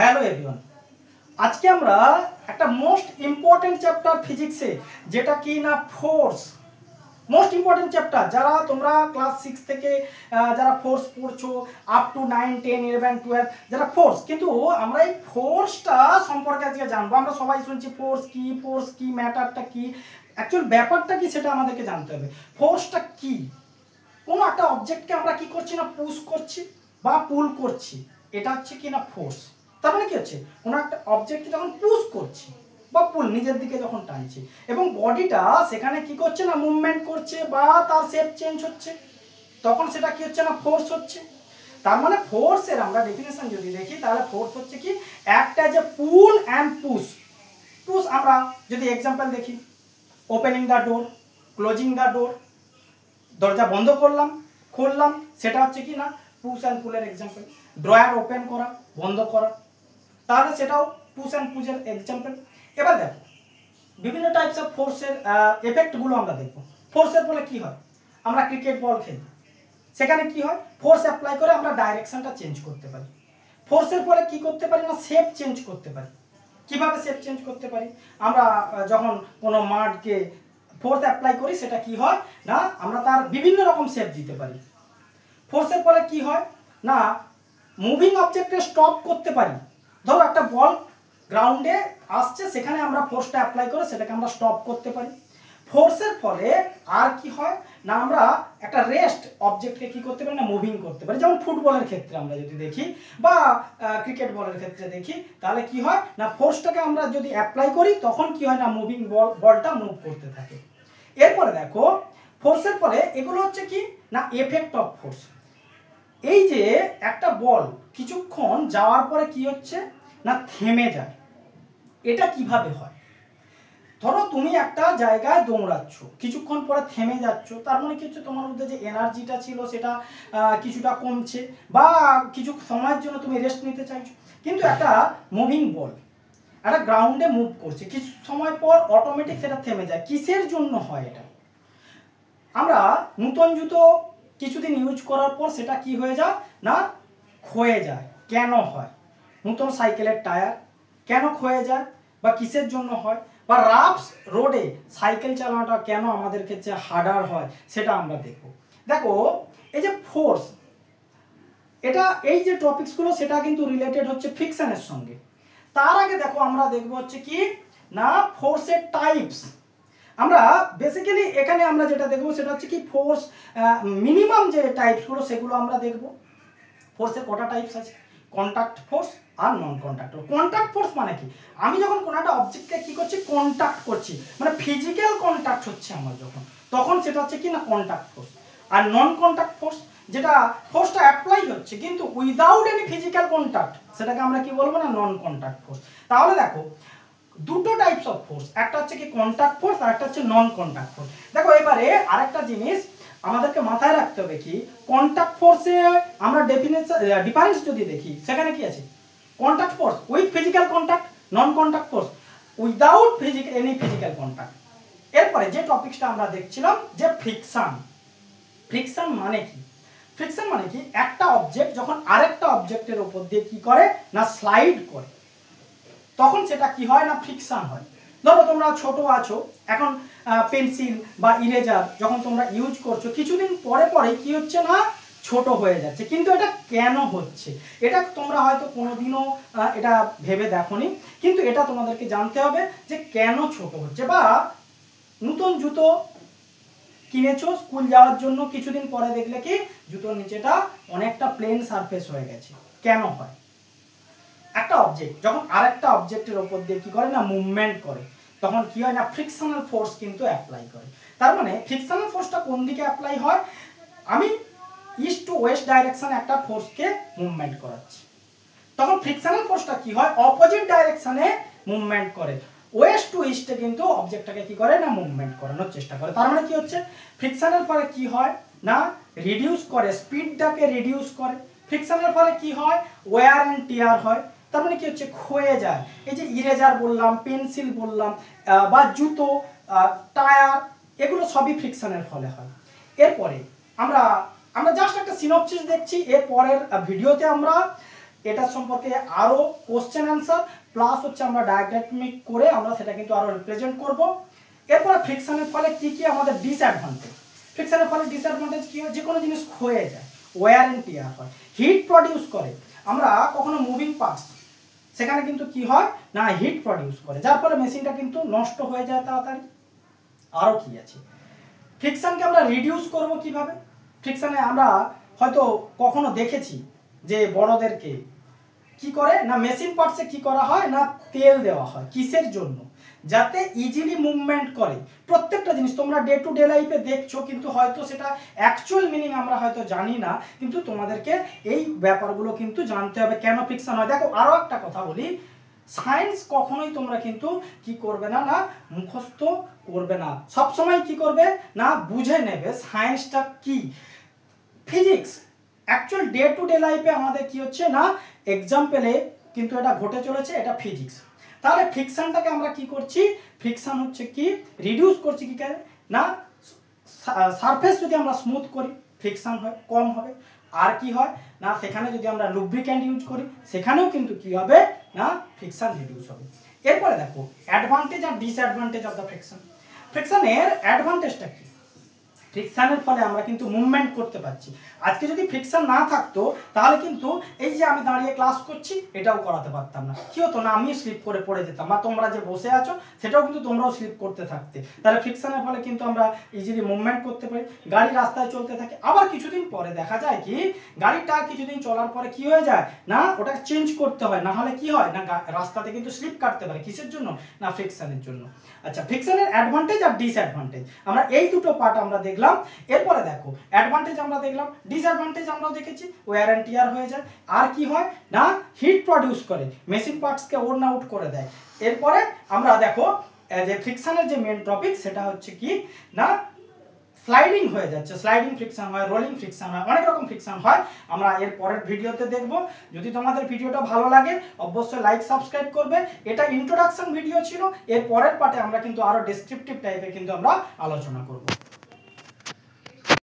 Hello everyone, আজকে আমরা একটা মোস্ট ইম্পর্টেন্ট চ্যাপ্টার ফিজিক্সে, যেটা কি না ফোর্স। মোস্ট ইম্পর্টেন্ট চ্যাপ্টার, যারা তোমরা ক্লাস 6 থেকে যারা ফোর্স পড়ছো আপ টু 9, 10, 11, 12 যারা ফোর্স, কিন্তু আমরা এই ফোর্সটা সম্পর্কে আজকে জানবো। আমরা সবাই শুনছি ফোর্স কি ম্যাটারটা কি, অ্যাকচুয়াল ব্যাপারটা কি সেটা আমাদেরকে জানতে হবে। ফোর্সটা কি? কোনো একটা অবজেক্টকে আমরা কি করছি না পুশ করছি বা পুল করছি, এটা হচ্ছে কি না ফোর্স। তার মানে কি হচ্ছে, কোনো একটা অবজেক্টকে যখন পুশ করছি বা পুল নিজের দিকে যখন টানছি এবং বডিটা সেখানে কি করছে না মুভমেন্ট করছে বা তার শেপ চেঞ্জ হচ্ছে, তখন সেটা কি হচ্ছে না ফোর্স হচ্ছে। তার মানে ফোর্সের আমরা ডেফিনেশন যদি দেখি, তাহলে ফোর্স হচ্ছে কি act as a pool and push. Push আমরা যদি এক্সাম্পল দেখি, opening the door, closing the door, দরজা বন্ধ করলাম খুললাম, সেটা হচ্ছে কি না পুশ অ্যান্ড পুলের এক্সাম্পল। ড্রয়ার ওপেন করা বন্ধ করা, তাহলে সেটাও পুশ অ্যান্ড পুশের এক্সাম্পল। এবার দেখো বিভিন্ন টাইপস অফ ফোর্সের এফেক্টগুলো আমরা দেখব। ফোর্সের ফলে কি হয়, আমরা ক্রিকেট বল খেলি, সেখানে কি হয় ফোর্স অ্যাপ্লাই করে আমরা ডাইরেকশনটা চেঞ্জ করতে পারি। ফোর্সের ফলে কি করতে পারি না শেপ চেঞ্জ করতে পারি। কিভাবে শেপ চেঞ্জ করতে পারি, আমরা যখন কোনো মাঠকে ফোর্স অ্যাপ্লাই করি, সেটা কি হয় না আমরা তার বিভিন্ন রকম শেপ দিতে পারি। ফোর্সের ফলে কি হয় না মুভিং অবজেক্টকে স্টপ করতে পারি। ধরো একটা বল গ্রাউন্ডে আসছে, সেখানে আমরা ফোর্সটা অ্যাপ্লাই করে সেটাকে আমরা স্টপ করতে পারি। ফোর্সের ফলে আর কি হয় না আমরা একটা রেস্ট অবজেক্টকে কি করতে পারি না মুভিং করতে পারি। যেমন ফুটবলের ক্ষেত্রে আমরা যদি দেখি বা ক্রিকেট বলের ক্ষেত্রে দেখি, তাহলে কি হয় না ফোর্সটাকে আমরা যদি অ্যাপ্লাই করি, তখন কি হয় না মুভিং বলটা মুভ করতে থাকে। এরপরে দেখো ফোর্সের ফলে এগুলো হচ্ছে কি না এফেক্ট অফ ফোর্স। এই যে একটা বল কিছুক্ষণ যাওয়ার পরে কি হচ্ছে না থেমে যায়, এটা কিভাবে হয়? ধরো তুমি একটা জায়গায় দৌড়াচ্ছ, কিছুক্ষণ পরে থেমে যাচ্ছ, তার মানে কি হচ্ছে তোমার মধ্যে যে এনার্জিটা ছিল সেটা কিছুটা কমছে বা কিছু সময়ের জন্য তুমি রেস্ট নিতে চাইছো। কিন্তু একটা মুভিং বল একটা গ্রাউন্ডে মুভ করছে, কিছু সময় পর অটোমেটিক সেটা থেমে যায়। কিসের জন্য হয় এটা? আমরা নতুন জুতো কিছুদিন ইউজ করার পর সেটা কি হয়ে যায় না ক্ষয়ে যায়। কেন হয়? নতুন সাইকেলের টায়ার কেন ক্ষয়ে যায় বা কিসের জন্য হয়? বা রাফ রোডে সাইকেল চালানোটা কেন আমাদের ক্ষেত্রে হার্ডার হয়, সেটা আমরা দেখব। দেখো এই যে ফোর্স, এটা এই যে টপিকসগুলো সেটা কিন্তু রিলেটেড হচ্ছে ফ্রিকশনের সঙ্গে। তার আগে দেখো আমরা দেখব হচ্ছে কি না ফোর্সের টাইপস। আমরা বেসিক্যালি এখানে আমরা যেটা দেখব সেটা হচ্ছে কি ফোর্স মিনিমাম যে টাইপসগুলো সেগুলো আমরা দেখব। ফোর্সের কটা টাইপস আছে, কন্টাক্ট ফোর্স আর non contact force. Contact force মানে কি, আমি যখন কোনো একটা অবজেক্টকে কি করছি কন্টাক্ট করছি, মানে ফিজিক্যাল কন্টাক্ট হচ্ছে আমার যখন, তখন সেটা হচ্ছে কি না কন্টাক্ট ফোর্স। আর নন কন্টাক্ট ফোর্স, যেটা ফোর্সটা অ্যাপ্লাই হচ্ছে কিন্তু উইদাউট এনি ফিজিক্যাল কন্টাক্ট, সেটাকে আমরা কি বলবো না নন কন্টাক্ট ফোর্স। তাহলে দেখো দুটো টাইপস অফ ফোর্স, একটা হচ্ছে কি কন্টাক্ট ফোর্স আর একটা হচ্ছে নন কন্টাক্ট ফোর্স। দেখো এবারে আরেকটা জিনিস আমাদেরকে মাথায় রাখতে হবে কি, কন্টাক্ট ফোর্সে আমরা ডিফারেন্স যদি দেখি, সেখানে কি আছে contact force with physical contact, non contact force without any physical contact. এরপরে যে টপিকসটা আমরা দেখছিলাম যে ফ্রিকশন। ফ্রিকশন মানে কি? ফ্রিকশন মানে কি একটা অবজেক্ট যখন আরেকটা অবজেক্টের উপর দিয়ে কি করে না স্লাইড করে, তখন সেটা কি হয় না ফ্রিকশন হয়। ধরো তোমরা ছোট আছো, এখন পেন্সিল বা ইরেজার যখন তোমরা ইউজ করছো, কিছুদিন পরে পরে কি হচ্ছে না ছোট হয়ে যাচ্ছে। কিন্তু এটা কেন হচ্ছে, এটা তোমরা হয়তো কোনোদিনও এটা ভেবে দেখোনি, কিন্তু এটা তোমাদেরকে জানতে হবে যে কেন ছোট হচ্ছে। বা নতুন জুতো কিনেছো স্কুল যাওয়ার জন্য, কিছুদিন পরে দেখলে কি জুতোর নিচেটা অনেকটা প্লেন সারফেস হয়ে গেছে। কেন হয়? একটা অবজেক্ট যখন আরেকটা অবজেক্টের উপর দিয়ে কি করে না মুভমেন্ট করে, তখন কি হয় না ফ্রিকশনাল ফোর্স কিন্তু অ্যাপ্লাই করে। তার মানে ফ্রিকশনাল ফোর্সটা কোন দিকে অ্যাপ্লাই হয়, আমি ইস্ট টু ওয়েস্ট ডাইরেকশনে একটা ফোর্সকে মুভমেন্ট করাচ্ছি, তখন ফ্রিকশনাল ফোর্সটা কি হয় অপোজিট ডাইরেকশনে মুভমেন্ট করে, ওয়েস্ট টু ইস্টে কিন্তু অবজেক্টটাকে কি করে না মুভমেন্ট করানোর চেষ্টা করে। তার মানে কি হচ্ছে ফ্রিকশনের ফলে কি হয় না রিডিউস করে, স্পিডটাকে রিডিউস করে। ফ্রিকশনের ফলে কি হয় ওয়্যার অ্যান্ড টিয়ার হয়, তার মানে কি হচ্ছে ক্ষয়ে যায়। এই যে ইরেজার বললাম, পেন্সিল বললাম বা জুতো, টায়ার, এগুলো সবই ফ্রিকশনের ফলে হয়। এরপরে আমরা জাস্ট একটা সিনপসিস দেখছি, এর পরের ভিডিওতে আমরা এটার সম্পর্কে আরও কোশ্চেন অ্যান্সার প্লাস হচ্ছে আমরা ডায়াগ্রামিক করে আমরা সেটা কিন্তু আরও রিপ্রেজেন্ট করব। এরপরে ফ্রিকশনের ফলে কি কি আমাদের ডিসঅ্যাডভান্টেজ, ফ্রিকশনের ফলে ডিসঅ্যাডভান্টেজ কি হয়, যে কোনো জিনিস ক্ষয়ে যায়, ওয়্যার অ্যান্ড টিয়ার হয়, হিট প্রডিউস করে, আমরা কখনো মুভিং পার্টস সেখানে কিন্তু কি হয় না হিট প্রডিউস করে, যার ফলে মেশিনটা কিন্তু নষ্ট হয়ে যায় তাড়াতাড়ি। আরও কি আছে, ফ্রিকশনকে আমরা রিডিউস করব কিভাবে, ফ্রিকশনে আমরা হয়তো কখনো দেখেছি যে বড়দেরকে কি করে না মেশিন পার্টসে কি করা হয় না তেল দেওয়া হয়, কিসের জন্য, যাতে ইজিলি মুভমেন্ট করে। প্রত্যেকটা জিনিস তোমরা ডে টু ডে লাইফে দেখছো, কিন্তু হয়তো সেটা অ্যাকচুয়াল মিনিং আমরা হয়তো জানি না, কিন্তু তোমাদেরকে এই ব্যাপারগুলো কিন্তু জানতে হবে কেন ফ্রিকশন হয়। দেখো আরও একটা কথা বলি, সায়েন্স কখনোই তোমরা কিন্তু কি করবে না না মুখস্থ করবে না, সবসময় কি করবে না বুঝে নেবে সায়েন্সটা কি। Physics actual day to day লাইফে আমাদের কি হচ্ছে না এক্সাম্পলে কিন্তু এটা ঘটে চলেছে, এটা ফিজিক্স। তাহলে ফ্রিকশনটাকে আমরা কি করছি, ফ্রিকশন হচ্ছে কি রিডিউস করছি কি করে না, সারফেস যদি আমরা স্মুথ করি ফ্রিকশন হয় কম হবে, আর কি হয় না সেখানে যদি আমরা লুব্রিক্যান্ট ইউজ করি সেখানেও কিন্তু কি হবে না ফ্রিকশন রিডিউস হবে। এরপরে দেখো অ্যাডভান্টেজ আর ডিসঅ্যাডভান্টেজ অফ দ্য ফ্রিকশন। ফ্রিকশনের অ্যাডভান্টেজটা কি, ফ্রিকশনের ফলে আমরা কিন্তু মুভমেন্ট করতে পারছি। আজকে যদি ফ্রিকশন না থাকতো তাহলে কিন্তু এই যে আমি দাঁড়িয়ে ক্লাস করছি এটাও করাতে পারতাম না, কি হতো না আমি স্লিপ করে পড়ে যেতাম, বা তোমরা যে বসে আছো সেটাও কিন্তু তোমরাও স্লিপ করতে থাকতে। তাহলে ফ্রিকশনের ফলে কিন্তু আমরা ইজিলি মুভমেন্ট করতে পারি, গাড়ি রাস্তায় চলতে থাকে, আবার কিছুদিন পরে দেখা যায় কি গাড়িটা কিছুদিন চলার পরে কি হয়ে যায় না ওটাকে চেঞ্জ করতে হয়, না হলে কি হয় না রাস্তাতে কিন্তু স্লিপ কাটতে পারে, কিসের জন্য না ফ্রিকশনের জন্য। আচ্ছা ফ্রিকশনের অ্যাডভান্টেজ আর ডিসঅ্যাডভান্টেজ আমরা এই দুটো পার্ট আমরা দেখলাম। এরপরে দেখো অ্যাডভান্টেজ আমরা দেখলাম, ডিসঅ্যাডভান্টেজ আমরাও দেখেছি, ওয়্যার অ্যান্ড টিয়ার হয়ে যায়, আর কি হয় না হিট প্রডিউস করে, মেশিন পার্টসকে ওর্ন আউট করে দেয়। এরপরে আমরা দেখো যে ফ্রিকশনের যে মেন টপিক সেটা হচ্ছে কি না স্লাইডিং হয়ে যাচ্ছে, স্লাইডিং ফ্রিকশন হয়, রোলিং ফ্রিকশন হয়, অনেক রকম ফ্রিকশন হয়, আমরা এর পরের ভিডিওতে দেখব। যদি তোমাদের ভিডিওটা ভালো লাগে অবশ্যই লাইক সাবস্ক্রাইব করবে। এটা ইন্ট্রোডাকশন ভিডিও ছিল, এর পরের পার্টে আমরা কিন্তু আরো ডেসক্রিপটিভ টাইপের কিন্তু আমরা আলোচনা করব।